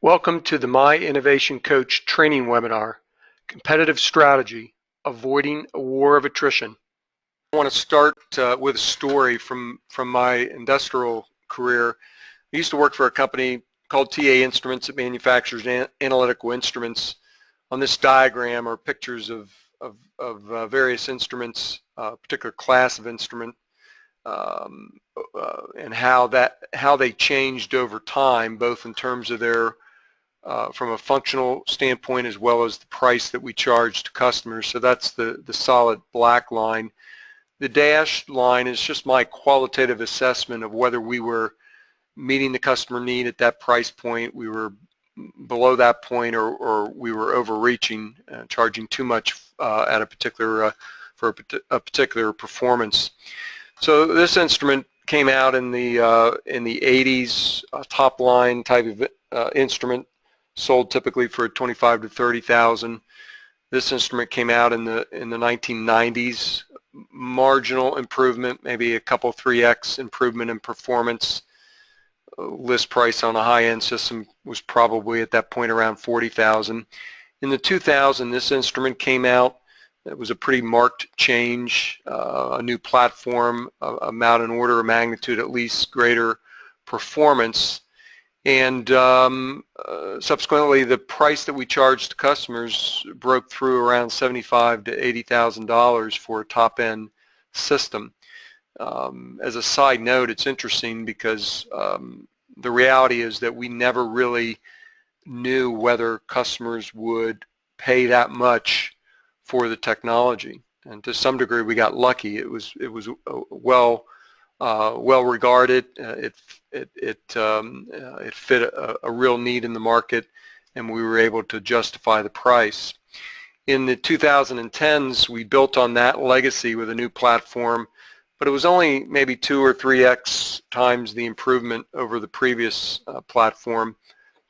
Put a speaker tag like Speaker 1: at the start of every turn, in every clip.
Speaker 1: Welcome to the My Innovation Coach training webinar, Competitive Strategy, Avoiding a War of Attrition. I want to start with a story from my industrial career. I used to work for a company called TA Instruments that manufactures analytical instruments. On this diagram are pictures of various instruments, a particular class of instrument, and how they changed over time, both in terms of their from a functional standpoint as well as the price that we charge to customers. So that's the solid black line. The dashed line is just my qualitative assessment of whether we were meeting the customer need at that price point, we were below that point, or we were overreaching, charging too much at a particular for a particular performance. So this instrument came out in the 80s, top line type of instrument, sold typically for $25,000 to $30,000. This instrument came out in the 1990s. Marginal improvement, maybe a couple 3x improvement in performance. List price on a high-end system was probably at that point around $40,000. In the 2000, this instrument came out. It was a pretty marked change, a new platform, amount and order of magnitude at least greater performance. And subsequently, the price that we charged to customers broke through around $75,000 to $80,000 for a top-end system. As a side note, it's interesting because the reality is that we never really knew whether customers would pay that much for the technology, and to some degree, we got lucky. It was well regarded. It fit a real need in the market, and we were able to justify the price. In the 2010s, we built on that legacy with a new platform, but it was only maybe 2 or 3x times the improvement over the previous platform.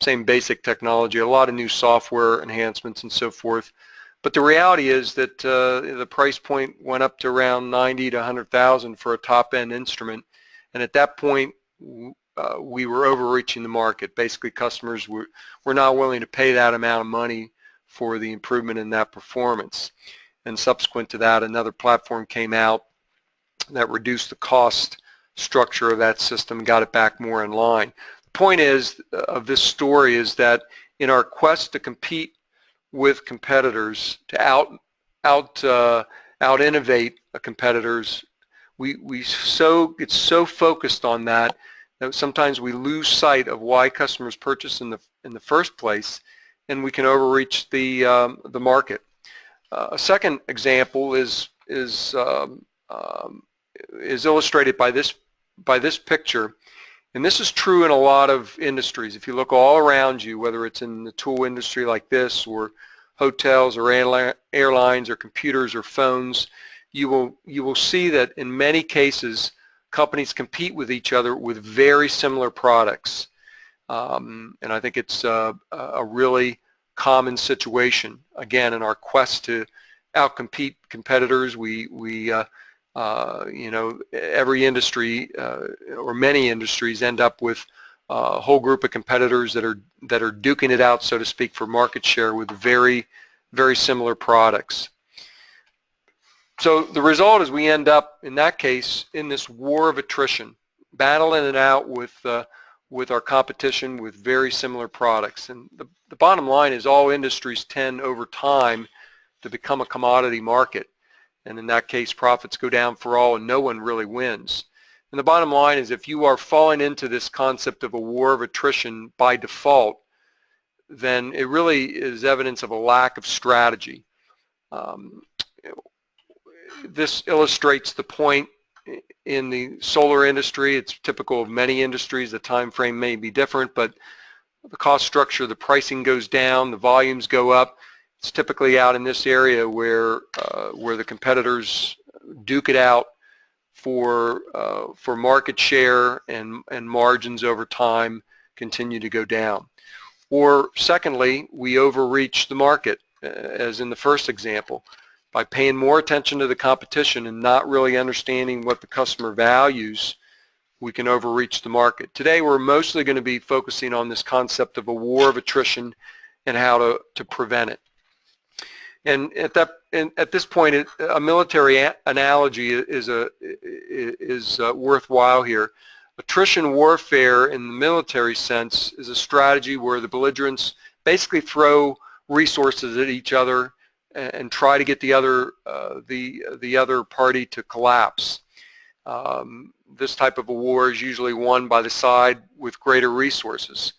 Speaker 1: Same basic technology, a lot of new software enhancements and so forth. But the reality is that the price point went up to around $90,000 to $100,000 for a top-end instrument, and at that point we were overreaching the market. Basically, customers were not willing to pay that amount of money for the improvement in that performance. And subsequent to that, another platform came out that reduced the cost structure of that system and got it back more in line. The point is of this story is that in our quest to compete with competitors, to out innovate competitors, we get so focused on that sometimes we lose sight of why customers purchase in the first place, and we can overreach the market. A second example is illustrated by this picture, and this is true in a lot of industries. If you look all around you, whether it's in the tool industry like this, or hotels, or airlines, or computers, or phones, you will see that in many cases companies compete with each other with very similar products, and I think it's a really common situation. Again, in our quest to outcompete competitors, every industry or many industries end up with a whole group of competitors that are duking it out, so to speak, for market share with very, very similar products. So the result is we end up, in that case, in this war of attrition, battling it out with our competition with very similar products. And the bottom line is all industries tend over time to become a commodity market. And in that case, profits go down for all and no one really wins. And the bottom line is if you are falling into this concept of a war of attrition by default, then it really is evidence of a lack of strategy. This illustrates the point in the solar industry. It's typical of many industries. The time frame may be different, but the cost structure, the pricing goes down, the volumes go up. It's typically out in this area where the competitors duke it out for market share, and margins over time continue to go down. Or secondly, we overreach the market, as in the first example, by paying more attention to the competition and not really understanding what the customer values. we can overreach the market. Today we're mostly going to be focusing on this concept of a war of attrition and how to prevent it. And at this point, a military analogy is worthwhile here. Attrition warfare in the military sense is a strategy where the belligerents basically throw resources at each other and try to get the other party to collapse. This type of a war is usually won by the side with greater resources.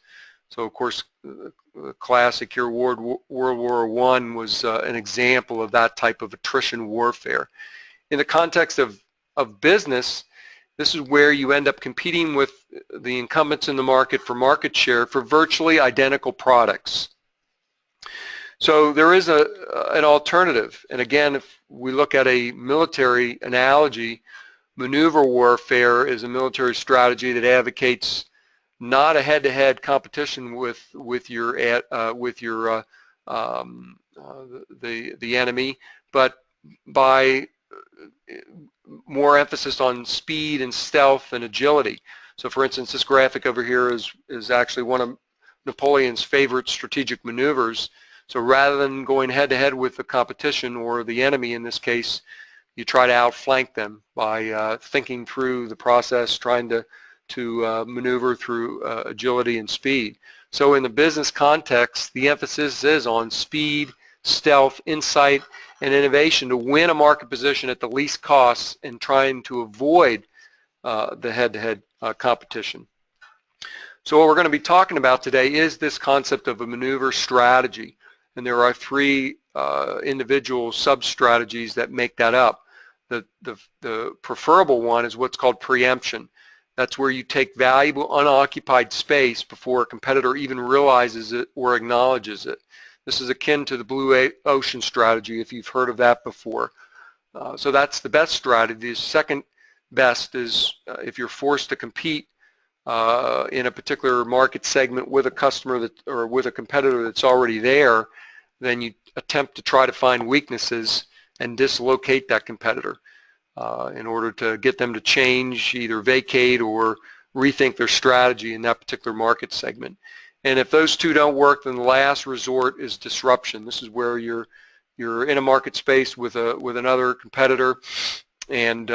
Speaker 1: So of course, the classic here, World War I was an example of that type of attrition warfare. In the context of business, this is where you end up competing with the incumbents in the market for market share for virtually identical products. So there is an alternative. And again, if we look at a military analogy, maneuver warfare is a military strategy that advocates not a head-to-head competition with the enemy, but by more emphasis on speed and stealth and agility. So for instance, this graphic over here is actually one of Napoleon's favorite strategic maneuvers. So rather than going head-to-head with the competition or the enemy in this case, you try to outflank them by thinking through the process, trying to maneuver through agility and speed. So in the business context, the emphasis is on speed, stealth, insight, and innovation to win a market position at the least costs and trying to avoid the head-to-head competition. So what we're going to be talking about today is this concept of a maneuver strategy. And there are three individual sub-strategies that make that up. The preferable one is what's called preemption. That's where you take valuable unoccupied space before a competitor even realizes it or acknowledges it. This is akin to the blue ocean strategy, if you've heard of that before. So that's the best strategy. The second best is if you're forced to compete in a particular market segment with a customer or with a competitor that's already there, then you attempt to try to find weaknesses and dislocate that competitor in order to get them to change, either vacate or rethink their strategy in that particular market segment. And if those two don't work, then the last resort is disruption. This is where you're in a market space with another competitor, and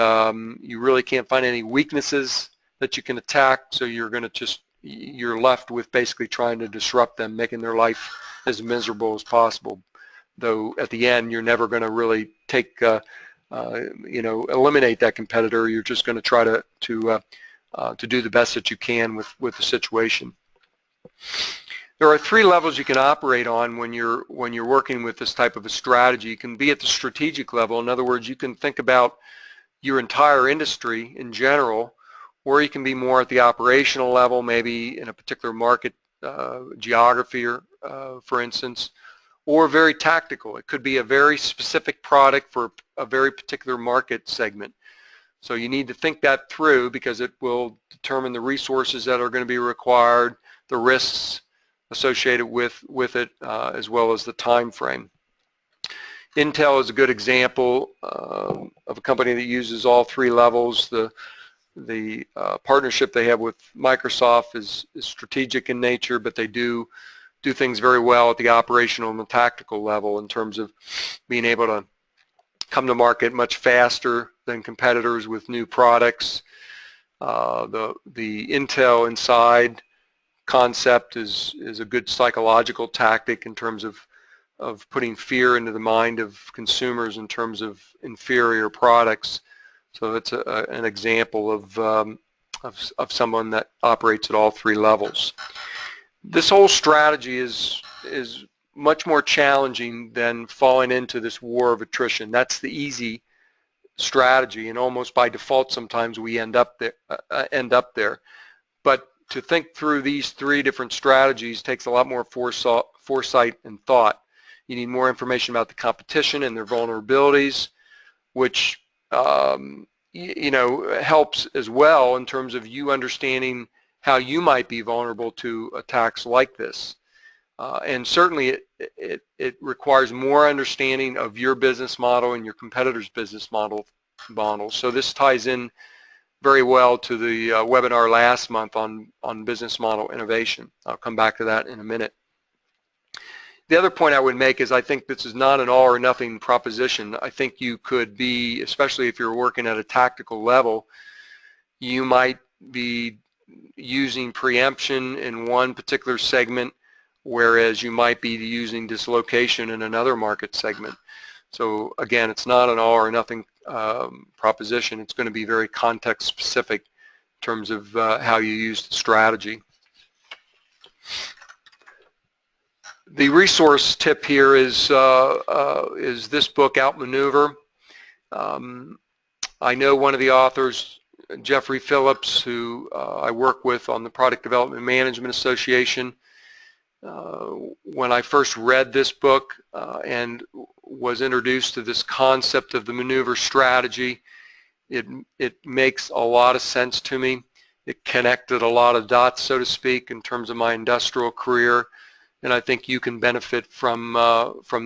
Speaker 1: you really can't find any weaknesses that you can attack. So you're left with basically trying to disrupt them, making their life as miserable as possible. Though at the end, you're never going to really eliminate that competitor. You're just going to try to do the best that you can with the situation. There are three levels you can operate on when you're working with this type of a strategy. You can be at the strategic level. In other words, you can think about your entire industry in general, or you can be more at the operational level, maybe in a particular market geography, for instance, or very tactical. It could be a very specific product for a very particular market segment. So you need to think that through because it will determine the resources that are going to be required, the risks associated with it, as well as the time frame. Intel is a good example of a company that uses all three levels. The partnership they have with Microsoft is strategic in nature, but they do things very well at the operational and the tactical level in terms of being able to come to market much faster than competitors with new products. The Intel Inside concept is a good psychological tactic in terms of putting fear into the mind of consumers in terms of inferior products. So that's an example of someone that operates at all three levels. This whole strategy is much more challenging than falling into this war of attrition. That's the easy strategy, and almost by default sometimes we end up there. But to think through these three different strategies takes a lot more foresight and thought. You need more information about the competition and their vulnerabilities, which helps as well in terms of you understanding how you might be vulnerable to attacks like this. And certainly it requires more understanding of your business model and your competitor's business model. So this ties in very well to the webinar last month on business model innovation. I'll come back to that in a minute. The other point I would make is I think this is not an all or nothing proposition. I think you could be, especially if you're working at a tactical level, you might be using preemption in one particular segment, whereas you might be using dislocation in another market segment. So again, it's not an all or nothing proposition. It's going to be very context specific in terms of how you use the strategy. The resource tip here is this book, Outmaneuver. I know one of the authors, Jeffrey Phillips, who I work with on the Product Development Management Association. When I first read this book and was introduced to this concept of the maneuver strategy, it makes a lot of sense to me. It connected a lot of dots, so to speak, in terms of my industrial career, and I think you can benefit from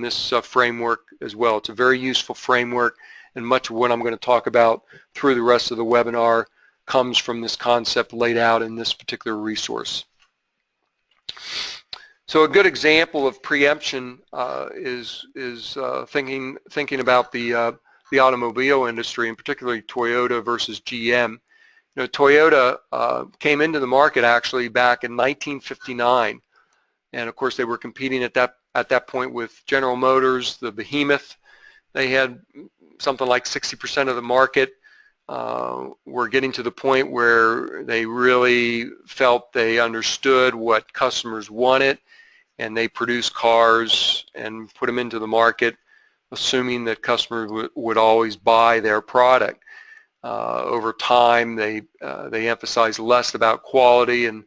Speaker 1: this framework as well. It's a very useful framework, and much of what I'm going to talk about through the rest of the webinar comes from this concept laid out in this particular resource. So a good example of preemption is thinking about the automobile industry, and particularly Toyota versus GM. You know, Toyota came into the market actually back in 1959, and of course they were competing at that point with General Motors, the behemoth. They had something like 60% of the market. We're getting to the point where they really felt they understood what customers wanted, and they produced cars and put them into the market, assuming that customers would always buy their product. Over time, they emphasized less about quality and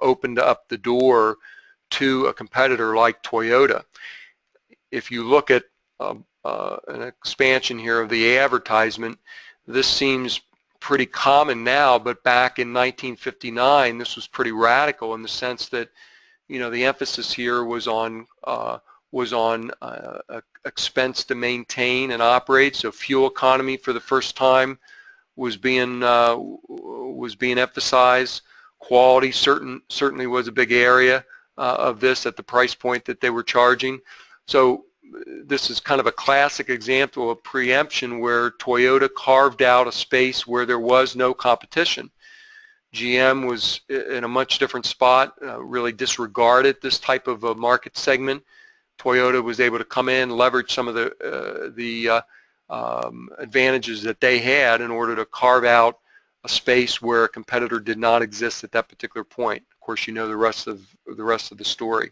Speaker 1: opened up the door to a competitor like Toyota. If you look at an expansion here of the advertisement, this seems pretty common now, but back in 1959 this was pretty radical in the sense that, you know, the emphasis here was on expense to maintain and operate. So fuel economy for the first time was being emphasized. Quality certainly was a big area of this at the price point that they were charging. So this is kind of a classic example of preemption where Toyota carved out a space where there was no competition. GM was in a much different spot, really disregarded this type of a market segment. Toyota was able to come in, leverage some of the advantages that they had in order to carve out a space where a competitor did not exist at that particular point. Of course, you know the rest of the story.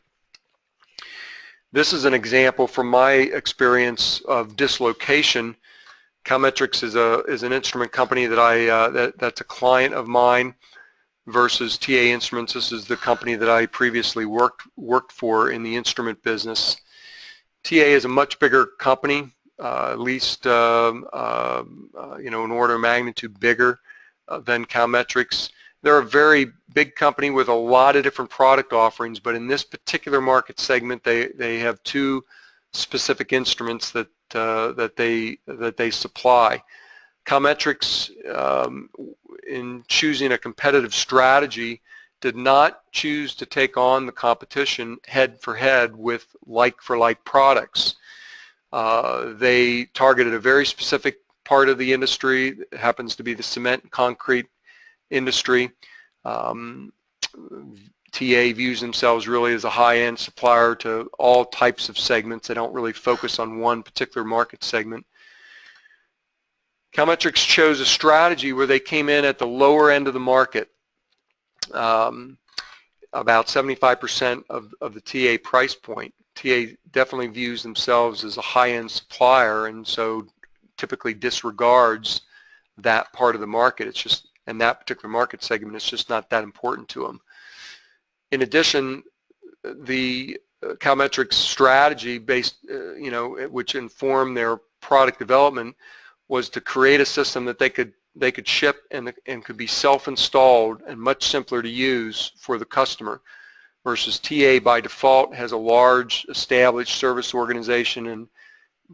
Speaker 1: This is an example from my experience of dislocation. Calmetrics is an instrument company that that's a client of mine, versus TA Instruments. This is the company that I previously worked for in the instrument business. TA is a much bigger company, at least an order of magnitude bigger than Calmetrics. They're a very big company with a lot of different product offerings, but in this particular market segment, they have two specific instruments that they supply. Calmetrics, in choosing a competitive strategy, did not choose to take on the competition head for head with like-for-like products. They targeted a very specific part of the industry. It happens to be the cement and concrete industry. TA views themselves really as a high-end supplier to all types of segments. They don't really focus on one particular market segment. Calmetrics chose a strategy where they came in at the lower end of the market, about 75% of the TA price point. TA definitely views themselves as a high-end supplier, and so typically disregards that part of the market. It's just, in that particular market segment, it's just not that important to them. In addition, the Calmetrics strategy based, which informed their product development, was to create a system that they could ship and could be self-installed and much simpler to use for the customer, versus TA by default has a large established service organization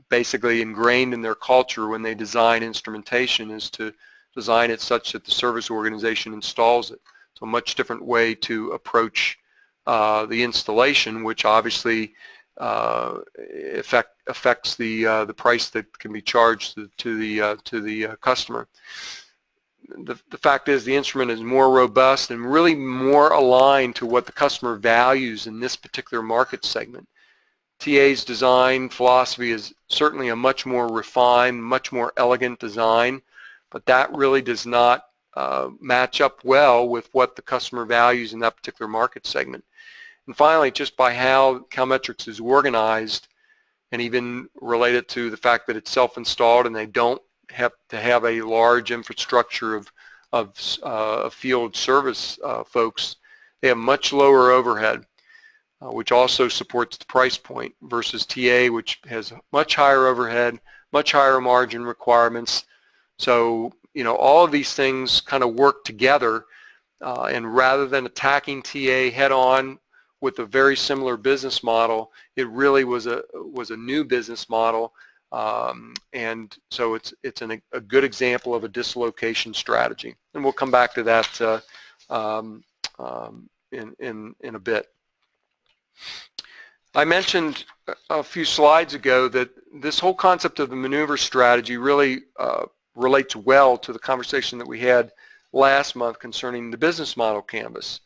Speaker 1: basically ingrained in their culture when they design instrumentation is to design it such that the service organization installs it. So a much different way to approach the installation, which obviously affects the price that can be charged to the customer. The fact is the instrument is more robust and really more aligned to what the customer values in this particular market segment. TA's design philosophy is certainly a much more refined, much more elegant design, but that really does not match up well with what the customer values in that particular market segment. And finally, just by how Calmetrics is organized, and even related to the fact that it's self-installed and they don't have to have a large infrastructure of field service folks, they have much lower overhead, which also supports the price point, versus TA, which has much higher overhead, much higher margin requirements. So, you know, all of these things kind of work together, and rather than attacking TA head-on with a very similar business model, it really was a new business model. And so it's a good example of a dislocation strategy, and we'll come back to that in a bit. I mentioned a few slides ago that this whole concept of the maneuver strategy really relates well to the conversation that we had last month concerning the business model canvas,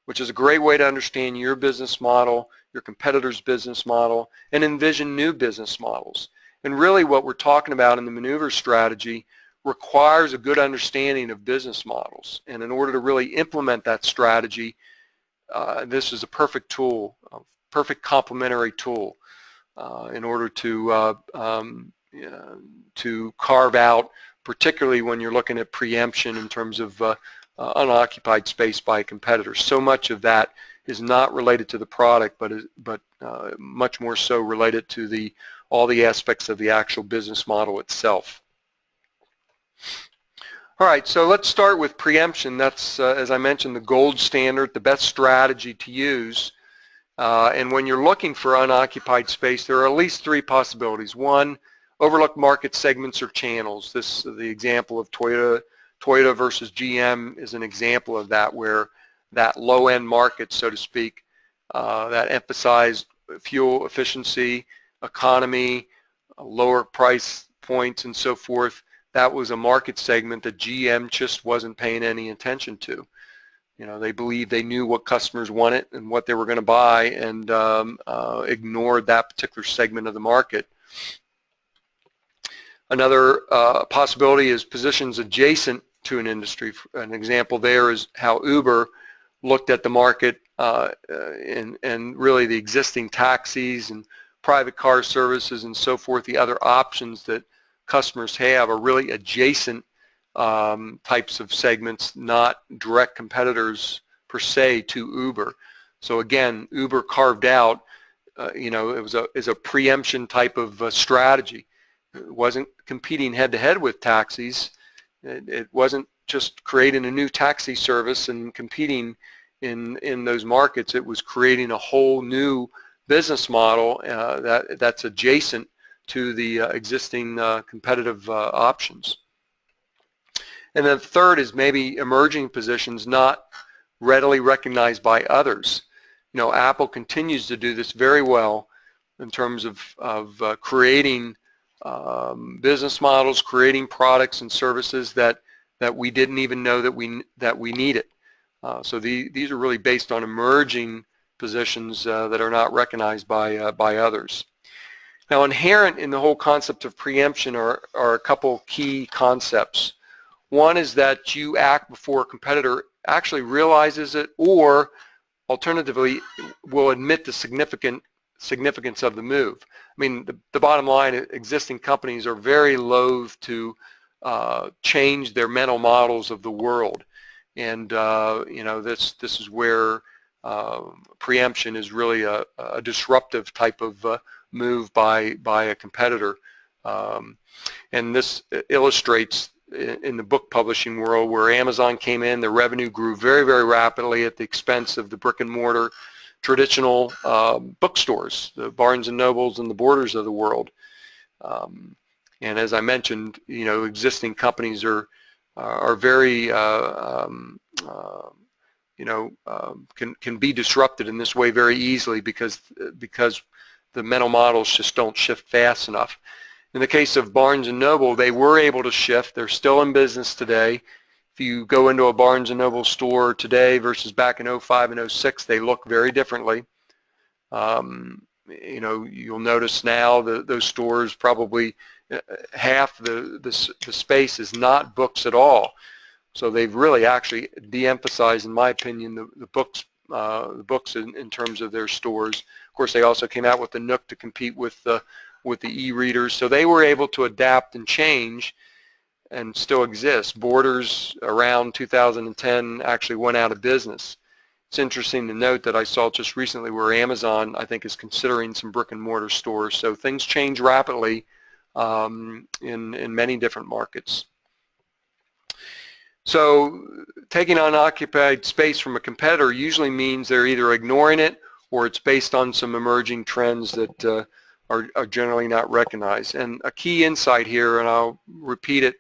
Speaker 1: which is a great way to understand your business model, your competitor's business model, and envision new business models. And really what we're talking about in the maneuver strategy requires a good understanding of business models. And in order to really implement that strategy, this is a perfect tool, a perfect complementary tool in order to carve out, particularly when you're looking at preemption in terms of unoccupied space by competitors. So much of that is not related to the product, but much more so related to all the aspects of the actual business model itself. All right, so let's start with preemption. That's, as I mentioned, the gold standard, the best strategy to use. And when you're looking for unoccupied space, there are at least three possibilities. One, overlooked market segments or channels. This is the example of Toyota versus GM is an example of that, where that low-end market, so to speak, that emphasized fuel efficiency, economy, lower price points, and so forth, that was a market segment that GM just wasn't paying any attention to. You know, they believed they knew what customers wanted and what they were going to buy, and ignored that particular segment of the market. Another possibility is positions adjacent to an industry. An example there is how Uber looked at the market and really the existing taxis and private car services and so forth. The other options that customers have are really adjacent types of segments, not direct competitors per se to Uber. So again, Uber carved out, you know, is a preemption type of strategy. It wasn't competing head-to-head with taxis. It wasn't just creating a new taxi service and competing in those markets. It was creating a whole new business model that's adjacent to the existing competitive options. And then third is maybe emerging positions not readily recognized by others. You know, Apple continues to do this very well in terms of creating business models, creating products and services that we didn't even know that we needed. So these are really based on emerging positions that are not recognized by others. Now, inherent in the whole concept of preemption are a couple key concepts. One is that you act before a competitor actually realizes it, or alternatively will admit the significance of the move. I mean, the bottom line, existing companies are very loath to change their mental models of the world, and you know, this is where preemption is really a disruptive type of move by a competitor, and this illustrates in the book publishing world, where Amazon came in, their revenue grew very, very rapidly at the expense of the brick and mortar traditional bookstores, the Barnes and Nobles and the Borders of the world. And as I mentioned, existing companies are very can be disrupted in this way very easily because the mental models just don't shift fast enough. In the case of Barnes & Noble, they were able to shift. They're still in business today. If you go into a Barnes & Noble store today versus back in 05 and 06, they look very differently. You'll notice now those stores probably half the space is not books at all. So they've really actually de-emphasized, in my opinion, the books in terms of their stores. Of course, they also came out with the Nook to compete with the e-readers. So they were able to adapt and change and still exist. Borders around 2010 actually went out of business. It's interesting to note that I saw just recently where Amazon, I think, is considering some brick and mortar stores. So things change rapidly in many different markets. So taking unoccupied space from a competitor usually means they're either ignoring it or it's based on some emerging trends that are generally not recognized. And a key insight here, and I'll repeat it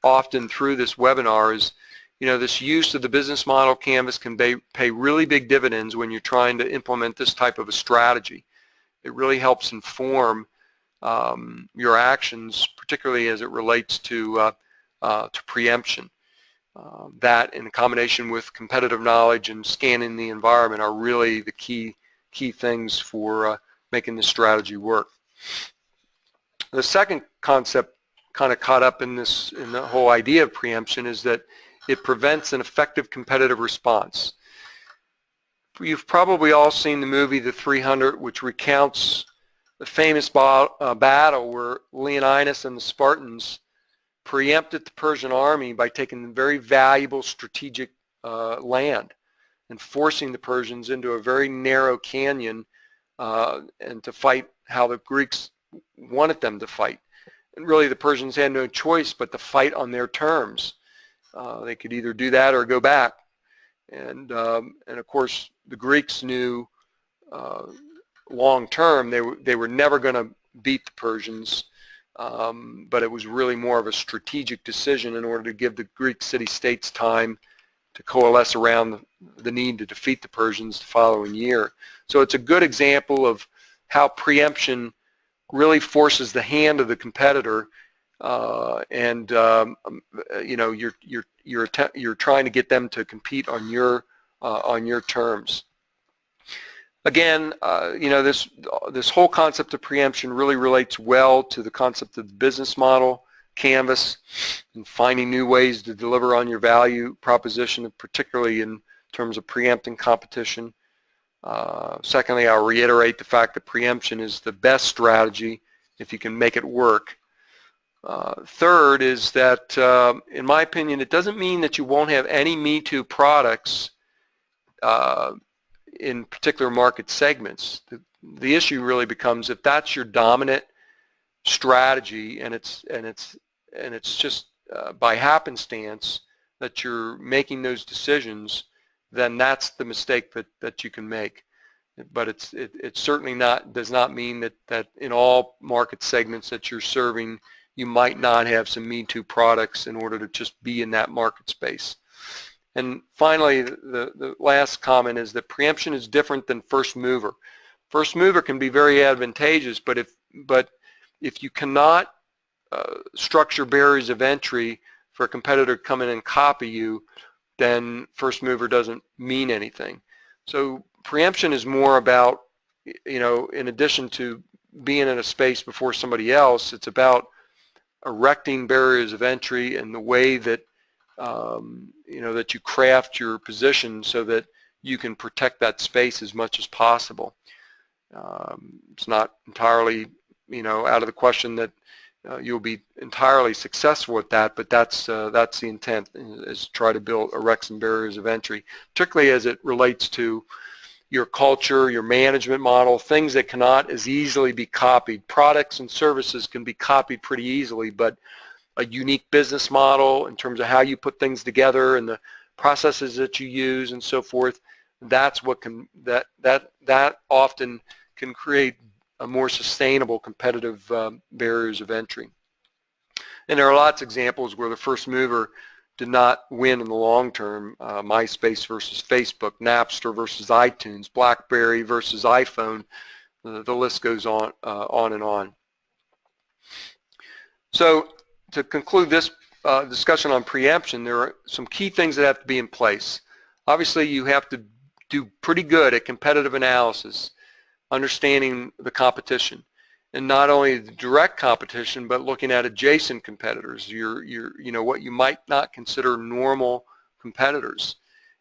Speaker 1: often through this webinar, is this use of the business model canvas can pay really big dividends when you're trying to implement this type of a strategy. It really helps inform your actions, particularly as it relates to preemption. That, in combination with competitive knowledge and scanning the environment, are really the key things for making this strategy work. The second concept, kind of caught up in the whole idea of preemption, is that it prevents an effective competitive response. You've probably all seen the movie The 300, which recounts the famous battle where Leonidas and the Spartans preempted the Persian army by taking very valuable strategic land and forcing the Persians into a very narrow canyon and to fight how the Greeks wanted them to fight. And really the Persians had no choice but to fight on their terms. They could either do that or go back. And of course the Greeks knew long term they were never going to beat the Persians. But it was really more of a strategic decision in order to give the Greek city-states time to coalesce around the need to defeat the Persians the following year. So it's a good example of how preemption really forces the hand of the competitor, and you're trying to get them to compete on your terms. Again, this whole concept of preemption really relates well to the concept of the business model canvas and finding new ways to deliver on your value proposition, particularly in terms of preempting competition. Secondly, I'll reiterate the fact that preemption is the best strategy if you can make it work. Third is that, in my opinion, it doesn't mean that you won't have any Me Too products in particular market segments. The issue really becomes if that's your dominant strategy and it's just by happenstance that you're making those decisions, then that's the mistake that you can make. But it certainly does not mean that in all market segments that you're serving you might not have some Me Too products in order to just be in that market space. And finally, the last comment is that preemption is different than first mover. First mover can be very advantageous, but if you cannot structure barriers of entry for a competitor to come in and copy you, then first mover doesn't mean anything. So preemption is more about, in addition to being in a space before somebody else, it's about erecting barriers of entry and the way that that you craft your position so that you can protect that space as much as possible. It's not entirely, out of the question that you'll be entirely successful at that, but that's the intent, is to try to erect some barriers of entry, particularly as it relates to your culture, your management model, things that cannot as easily be copied. Products and services can be copied pretty easily, but a unique business model in terms of how you put things together and the processes that you use and so forth, that's what that often can create a more sustainable competitive barriers of entry. And there are lots of examples where the first mover did not win in the long term. MySpace versus Facebook, Napster versus iTunes, BlackBerry versus iPhone. The list goes on and on. So to conclude this discussion on preemption, there are some key things that have to be in place. Obviously, you have to do pretty good at competitive analysis, understanding the competition, and not only the direct competition, but looking at adjacent competitors, you know, what you might not consider normal competitors.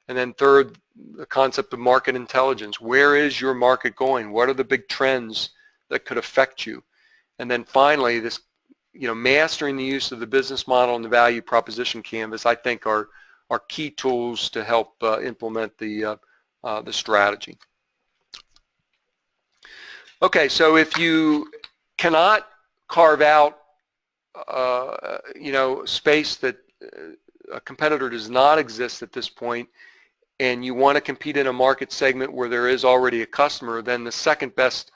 Speaker 1: And then third, the concept of market intelligence. Where is your market going? What are the big trends that could affect you? And then finally, this, you know, mastering the use of the business model and the value proposition canvas, I think are key tools to help implement the strategy. Okay, so if you cannot carve out, you know, space that a competitor does not exist at this point, and you want to compete in a market segment where there is already a customer, then the second best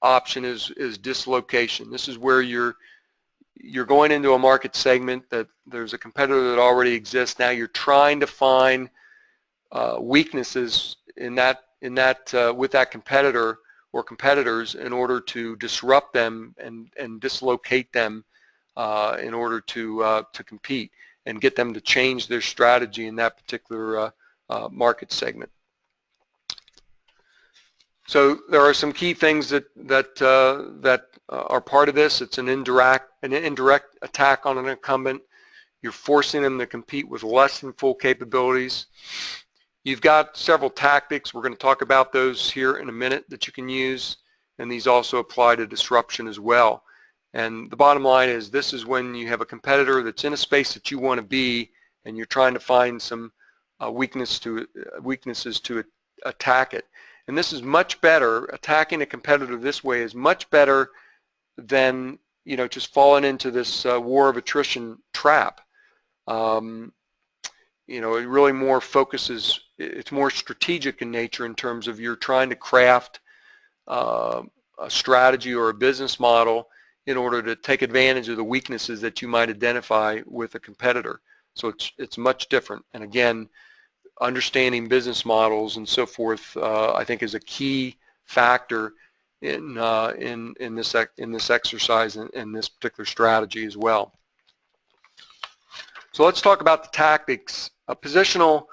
Speaker 1: option is dislocation. This is where you're going into a market segment that there's a competitor that already exists. Now you're trying to find weaknesses in that with that competitor or competitors in order to disrupt them and dislocate them in order to compete and get them to change their strategy in that particular market segment. So there are some key things that are part of this. It's an indirect attack on an incumbent. You're forcing them to compete with less than full capabilities. You've got several tactics. We're going to talk about those here in a minute that you can use, and these also apply to disruption as well. And the bottom line is this is when you have a competitor that's in a space that you want to be, and you're trying to find some weaknesses to attack it. And this is much better. Attacking a competitor this way is much better than, you know, just falling into this war of attrition trap. You know, it really more focuses, it's more strategic in nature in terms of you're trying to craft a strategy or a business model in order to take advantage of the weaknesses that you might identify with a competitor. So it's much different. And again, understanding business models and so forth, I think, is a key factor in this exercise and this particular strategy as well. So let's talk about the tactics. Positional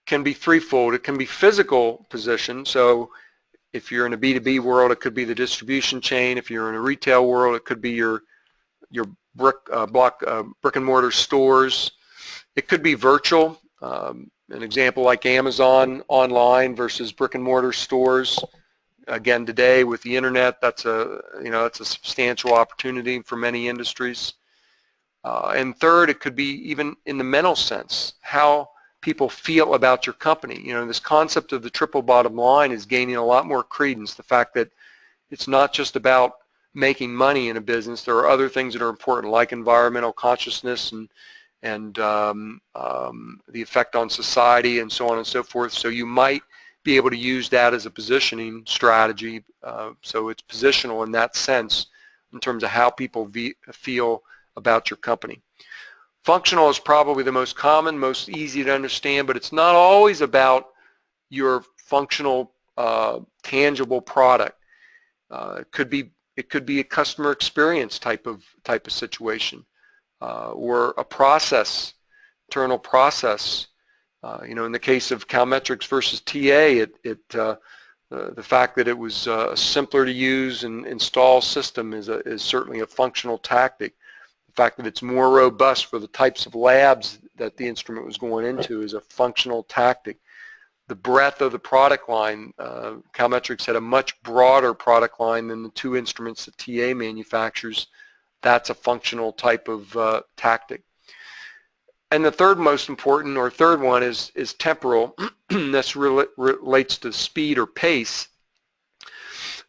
Speaker 1: can be threefold. It can be physical position. So if you're in a B2B world, it could be the distribution chain. If you're in a retail world, it could be your brick and mortar stores. It could be virtual. An example like Amazon online versus brick and mortar stores. Again, today with the internet, that's a substantial opportunity for many industries. And third, it could be even in the mental sense, how people feel about your company. You know, this concept of the triple bottom line is gaining a lot more credence. The fact that it's not just about making money in a business. There are other things that are important, like environmental consciousness and the effect on society and so on and so forth. So you might be able to use that as a positioning strategy. So it's positional in that sense in terms of how people feel about your company. Functional is probably the most common, most easy to understand, but it's not always about your functional, tangible product. It could be a customer experience type of situation, or a process, internal process. You know, in the case of Calmetrics versus TA, the fact that it was a simpler to use and install system is certainly a functional tactic. The fact that it's more robust for the types of labs that the instrument was going into is a functional tactic. The breadth of the product line, Calmetrics had a much broader product line than the two instruments that TA manufactures. That's a functional type of tactic. And the third most important, or third one, is temporal. This relates to speed or pace.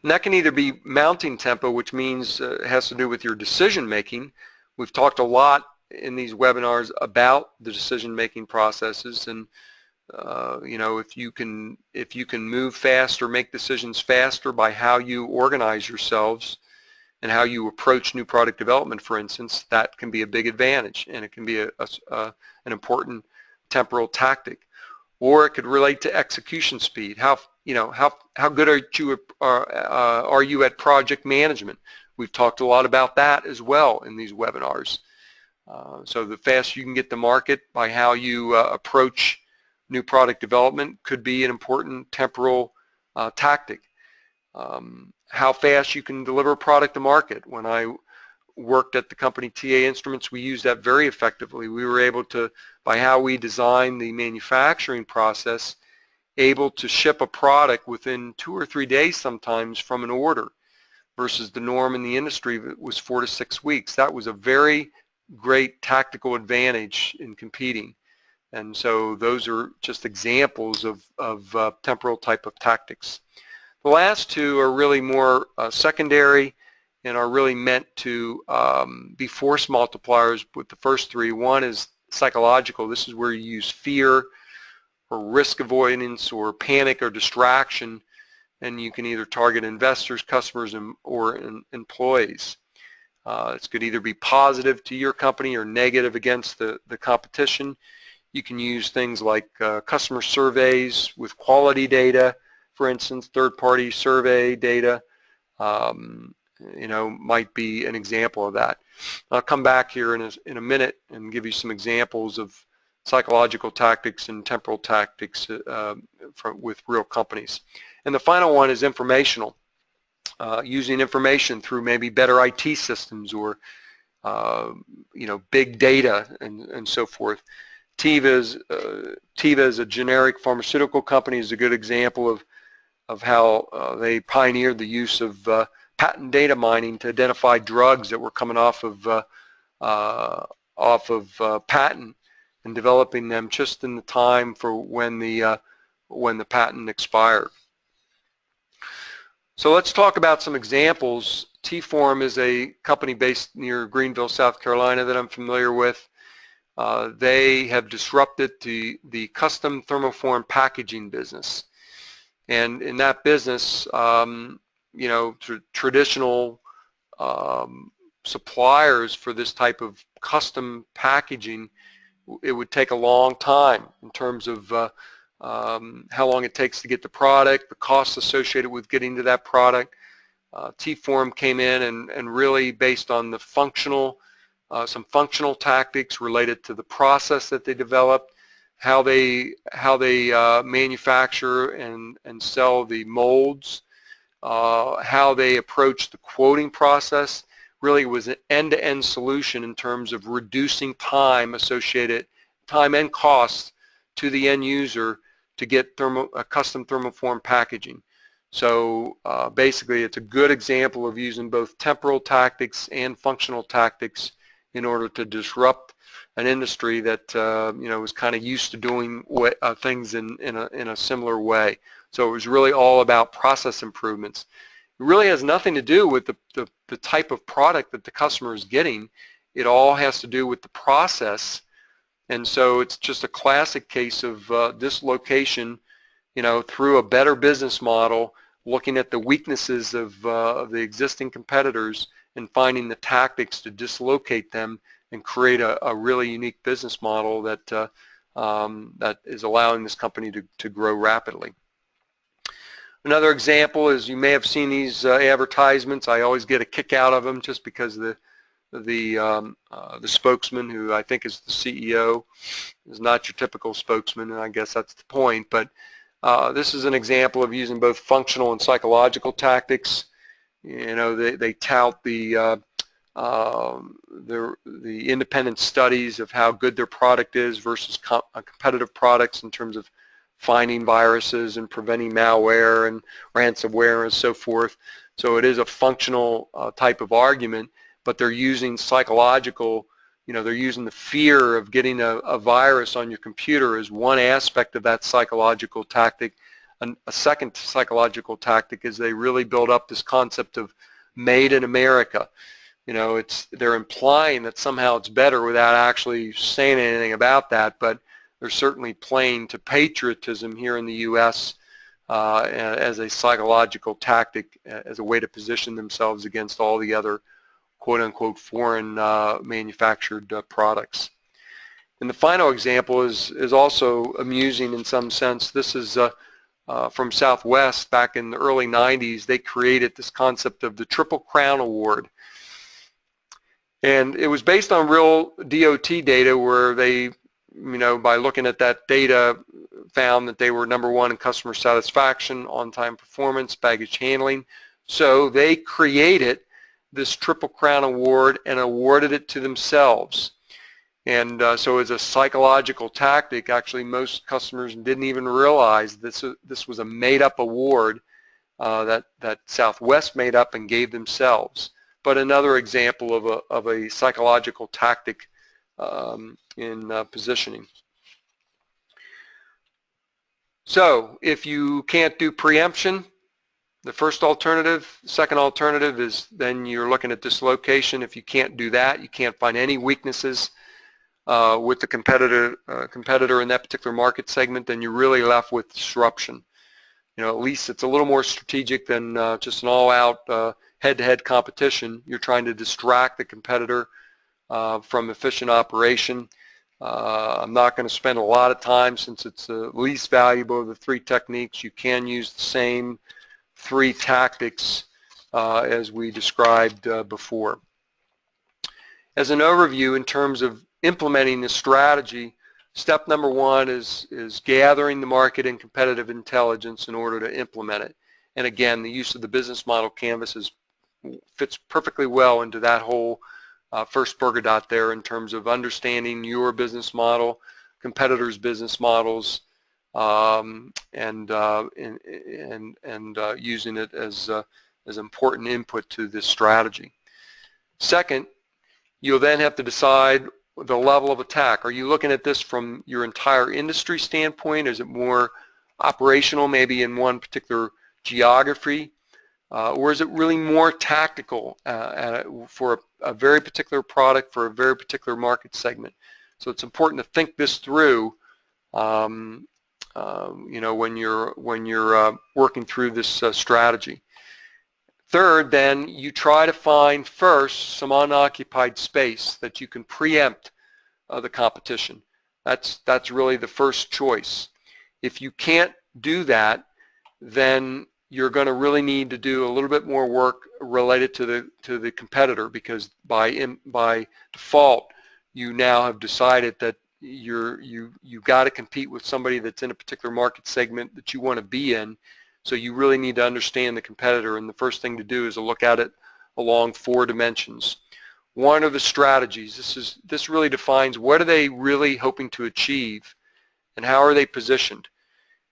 Speaker 1: And that can either be mounting tempo, which means it has to do with your decision making. We've talked a lot in these webinars about the decision making processes, and You know, if you can move faster, make decisions faster by how you organize yourselves and how you approach new product development, for instance, that can be a big advantage, and it can be an important temporal tactic. Or it could relate to execution speed. How good are you at project management? We've talked a lot about that as well in these webinars. So the faster you can get to market by how you approach new product development could be an important temporal tactic. How fast you can deliver a product to market. When I worked at the company TA Instruments, we used that very effectively. We were able to, by how we designed the manufacturing process, able to ship a product within 2 or 3 days sometimes from an order, versus the norm in the industry was 4 to 6 weeks. That was a very great tactical advantage in competing. And so those are just examples of temporal type of tactics. The last two are really more secondary and are really meant to be force multipliers with the first three. One is psychological. This is where you use fear or risk avoidance or panic or distraction, and you can either target investors, customers, or employees. It could either be positive to your company or negative against the competition. You can use things like customer surveys with quality data, for instance, third-party survey data, might be an example of that. I'll come back here in a minute and give you some examples of psychological tactics and temporal tactics with real companies. And the final one is informational, using information through maybe better IT systems or big data and so forth. Teva is a generic pharmaceutical company, is a good example of how they pioneered the use of patent data mining to identify drugs that were coming off of patent, and developing them just in the time for when the patent expired. So let's talk about some examples. T-Form is a company based near Greenville, South Carolina that I'm familiar with. They have disrupted the custom thermoform packaging business. And in that business, traditional suppliers for this type of custom packaging, it would take a long time in terms of how long it takes to get the product, the costs associated with getting to that product. T-Form came in and really, based on the some functional tactics related to the process that they developed, how they manufacture and sell the molds, how they approach the quoting process. Really was an end-to-end solution in terms of reducing time and costs to the end user to get custom thermoform packaging. So basically, it's a good example of using both temporal tactics and functional tactics in order to disrupt an industry that was kind of used to doing things in a similar way. So it was really all about process improvements. It really has nothing to do with the type of product that the customer is getting. It all has to do with the process. And so it's just a classic case of dislocation, through a better business model, looking at the weaknesses of the existing competitors and finding the tactics to dislocate them and create a really unique business model that is allowing this company to grow rapidly. Another example is, you may have seen these advertisements. I always get a kick out of them just because the spokesman, who I think is the CEO, is not your typical spokesman, and I guess that's the point. But this is an example of using both functional and psychological tactics. They tout the independent studies of how good their product is versus competitive products in terms of finding viruses and preventing malware and ransomware and so forth. So it is a functional type of argument, but they're using psychological, they're using the fear of getting a virus on your computer as one aspect of that psychological tactic. And a second psychological tactic is they really build up this concept of made in America. They're implying that somehow it's better without actually saying anything about that, but they're certainly playing to patriotism here in the U.S. As a psychological tactic, as a way to position themselves against all the other quote-unquote foreign manufactured products. And the final example is also amusing in some sense. This is from Southwest back in the early 90s. They created this concept of the Triple Crown Award. And it was based on real DOT data where they, by looking at that data, found that they were #1 in customer satisfaction, on-time performance, baggage handling. So they created this Triple Crown Award and awarded it to themselves. And so as a psychological tactic, actually most customers didn't even realize this was a made-up award that Southwest made up and gave themselves. But another example of a psychological tactic in positioning. So if you can't do preemption, the first alternative. Second alternative is then you're looking at dislocation. If you can't do that, you can't find any weaknesses with the competitor in that particular market segment, then you're really left with disruption. At least it's a little more strategic than just an all-out head-to-head competition. You're trying to distract the competitor from efficient operation. I'm not going to spend a lot of time, since it's the least valuable of the 3 techniques. You can use the same 3 tactics as we described before. As an overview in terms of implementing this strategy, step #1 is gathering the market and competitive intelligence in order to implement it. And again, the use of the business model canvas fits perfectly well into that whole first Bergadot there, in terms of understanding your business model, competitors' business models, and using it as important input to this strategy. Second, you'll then have to decide the level of attack. Are you looking at this from your entire industry standpoint? Is it more operational, maybe in one particular geography? Or is it really more tactical for a very particular product, for a very particular market segment? So it's important to think this through, when you're working through this strategy. Third, then, you try to find first some unoccupied space that you can preempt the competition. That's really the first choice. If you can't do that, then you're going to really need to do a little bit more work related to the competitor, because by default you now have decided that you've got to compete with somebody that's in a particular market segment that you want to be in. So you really need to understand the competitor, and the first thing to do is to look at it along 4 dimensions. One are the strategies. This really defines what are they really hoping to achieve and how are they positioned,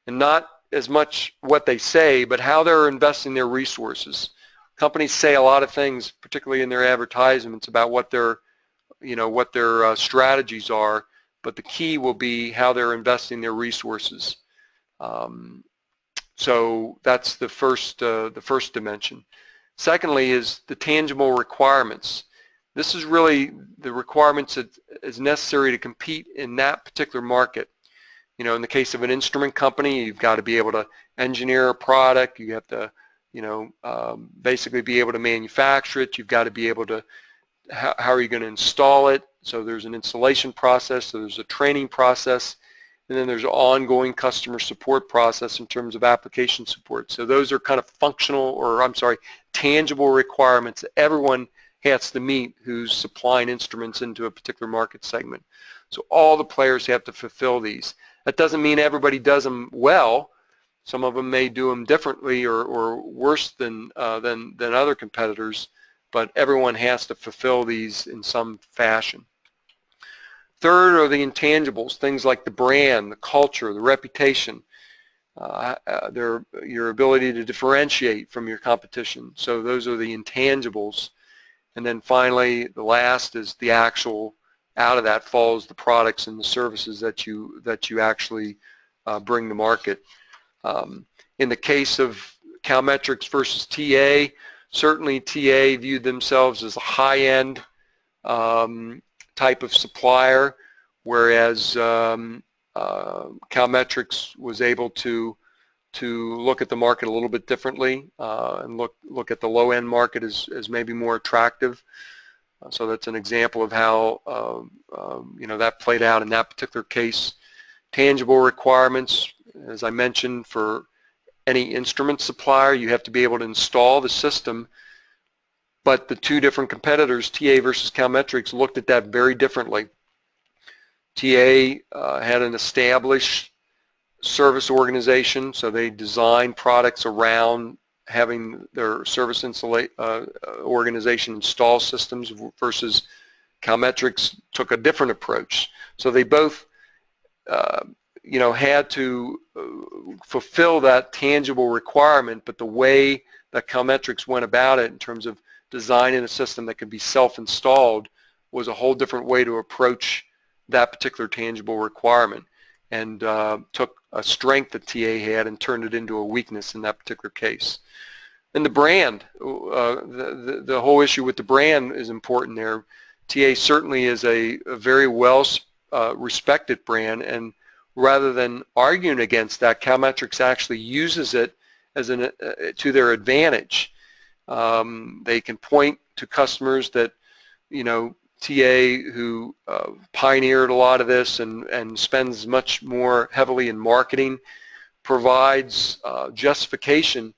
Speaker 1: and not as much what they say, but how they're investing their resources. Companies say a lot of things, particularly in their advertisements, about what their strategies are, but the key will be how they're investing their resources. So that's the first dimension. Secondly is the tangible requirements. This is really the requirements that is necessary to compete in that particular market. In the case of an instrument company, you've got to be able to engineer a product. You have to, basically be able to manufacture it. You've got to be able to, how are you going to install it? So there's an installation process, so there's a training process, and then there's an ongoing customer support process in terms of application support. So those are kind of tangible requirements that everyone has to meet who's supplying instruments into a particular market segment. So all the players have to fulfill these. That doesn't mean everybody does them well. Some of them may do them differently or worse than other competitors, but everyone has to fulfill these in some fashion. Third are the intangibles, things like the brand, the culture, the reputation, your ability to differentiate from your competition. So those are the intangibles. And then finally, the last is the actual, out of that falls the products and the services that you actually bring to market. In the case of Calmetrics versus TA, certainly TA viewed themselves as a high-end type of supplier, whereas Calmetrics was able to look at the market a little bit differently and look at the low-end market as maybe more attractive. So that's an example of how that played out in that particular case. Tangible requirements, as I mentioned, for any instrument supplier, you have to be able to install the system, but the two different competitors, TA versus Calmetrics, looked at that very differently. TA had an established service organization, so they designed products around having their service organization install systems, versus Calmetrics took a different approach. So they both had to fulfill that tangible requirement, but the way that Calmetrics went about it in terms of designing a system that could be self-installed was a whole different way to approach that particular tangible requirement, and took a strength that TA had and turned it into a weakness in that particular case. And the brand, the whole issue with the brand is important there. TA certainly is a very well respected brand, and rather than arguing against that, Calmetrics actually uses it as to their advantage. They can point to customers that, TA, who pioneered a lot of this and spends much more heavily in marketing, provides justification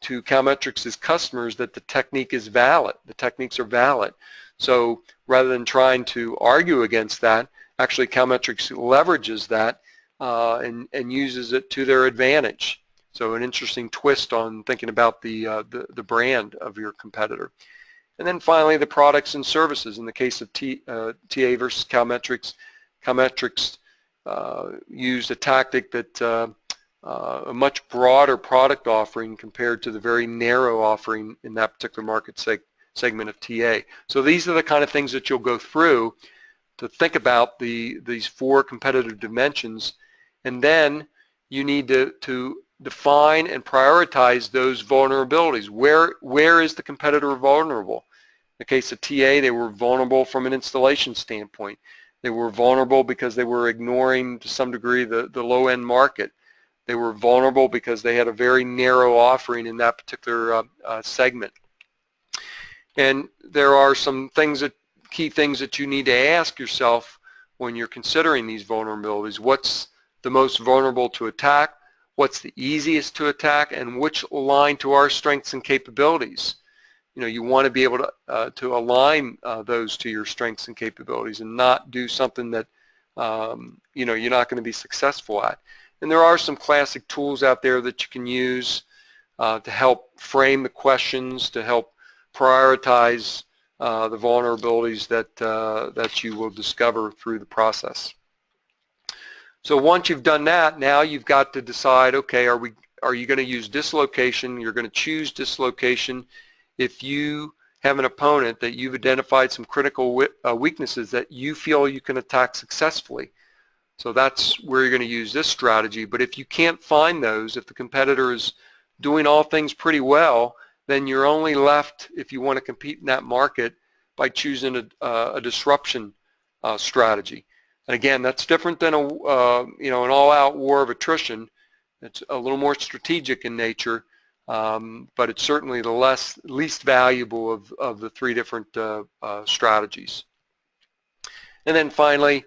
Speaker 1: to Calmetrics' customers that the technique is valid, the techniques are valid. So rather than trying to argue against that, actually Calmetrics leverages that and uses it to their advantage. So an interesting twist on thinking about the brand of your competitor. And then finally, the products and services. In the case of TA versus Calmetrics, Calmetrics used a tactic that a much broader product offering compared to the very narrow offering in that particular market segment of TA. So these are the kind of things that you'll go through to think about these four competitive dimensions, and then you need to define and prioritize those vulnerabilities. Where is the competitor vulnerable? In the case of TA, they were vulnerable from an installation standpoint. They were vulnerable because they were ignoring, to some degree, the low-end market. They were vulnerable because they had a very narrow offering in that particular segment. And there are some key things that you need to ask yourself when you're considering these vulnerabilities. What's the most vulnerable to attack? What's the easiest to attack? And which align to our strengths and capabilities? You want to be able to align those to your strengths and capabilities, and not do something that you're not going to be successful at. And there are some classic tools out there that you can use to help frame the questions, to help prioritize the vulnerabilities that you will discover through the process. So once you've done that, now you've got to decide, okay, are you going to use dislocation? You're going to choose dislocation if you have an opponent that you've identified some critical weaknesses that you feel you can attack successfully. So that's where you're going to use this strategy. But if you can't find those, if the competitor is doing all things pretty well, then you're only left, if you want to compete in that market, by choosing a disruption strategy. And again, that's different than an all-out war of attrition. It's a little more strategic in nature, but it's certainly the least valuable of the three different strategies. And then finally,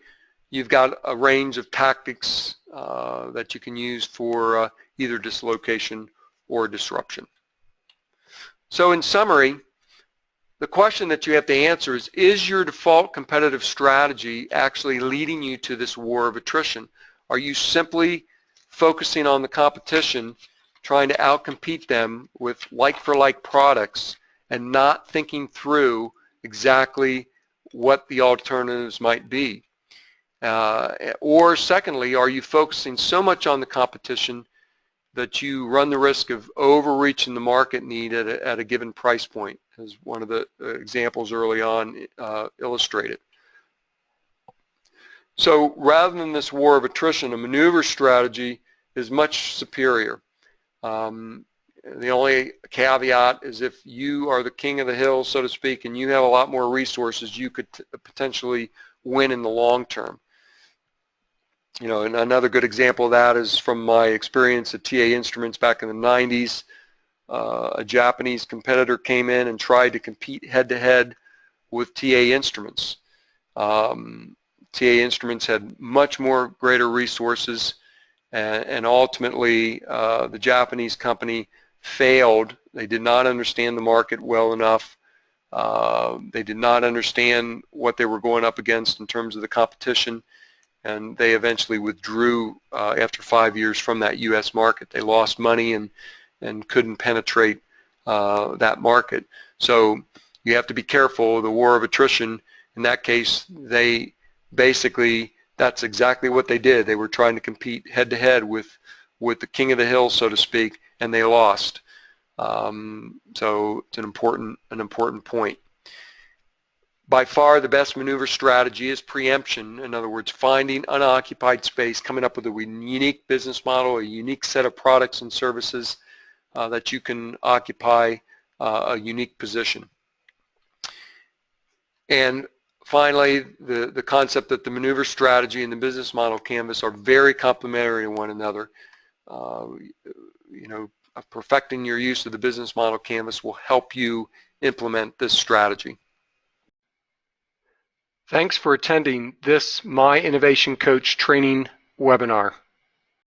Speaker 1: you've got a range of tactics that you can use for either dislocation or disruption. So in summary, the question that you have to answer is your default competitive strategy actually leading you to this war of attrition? Are you simply focusing on the competition, trying to outcompete them with like-for-like products, and not thinking through exactly what the alternatives might be? Or secondly, are you focusing so much on the competition that you run the risk of overreaching the market need at a given price point, as one of the examples early on illustrated? So rather than this war of attrition, a maneuver strategy is much superior. The only caveat is if you are the king of the hill, so to speak, and you have a lot more resources, you could potentially win in the long term. And another good example of that is from my experience at TA Instruments back in the 90s. A Japanese competitor came in and tried to compete head-to-head with TA Instruments. TA Instruments had much more greater resources, and ultimately the Japanese company failed. They did not understand the market well enough. They did not understand what they were going up against in terms of the competition, and they eventually withdrew after 5 years from that U.S. market. They lost money and couldn't penetrate that market. So you have to be careful of the war of attrition. In that case, they basically, that's exactly what they did. They were trying to compete head-to-head with the king of the hill, so to speak, and they lost. So it's an important point. By far the best maneuver strategy is preemption. In other words, finding unoccupied space, coming up with a unique business model, a unique set of products and services that you can occupy a unique position. And finally, the concept that the maneuver strategy and the business model canvas are very complementary to one another. Perfecting your use of the business model canvas will help you implement this strategy. Thanks for attending this My Innovation Coach training webinar.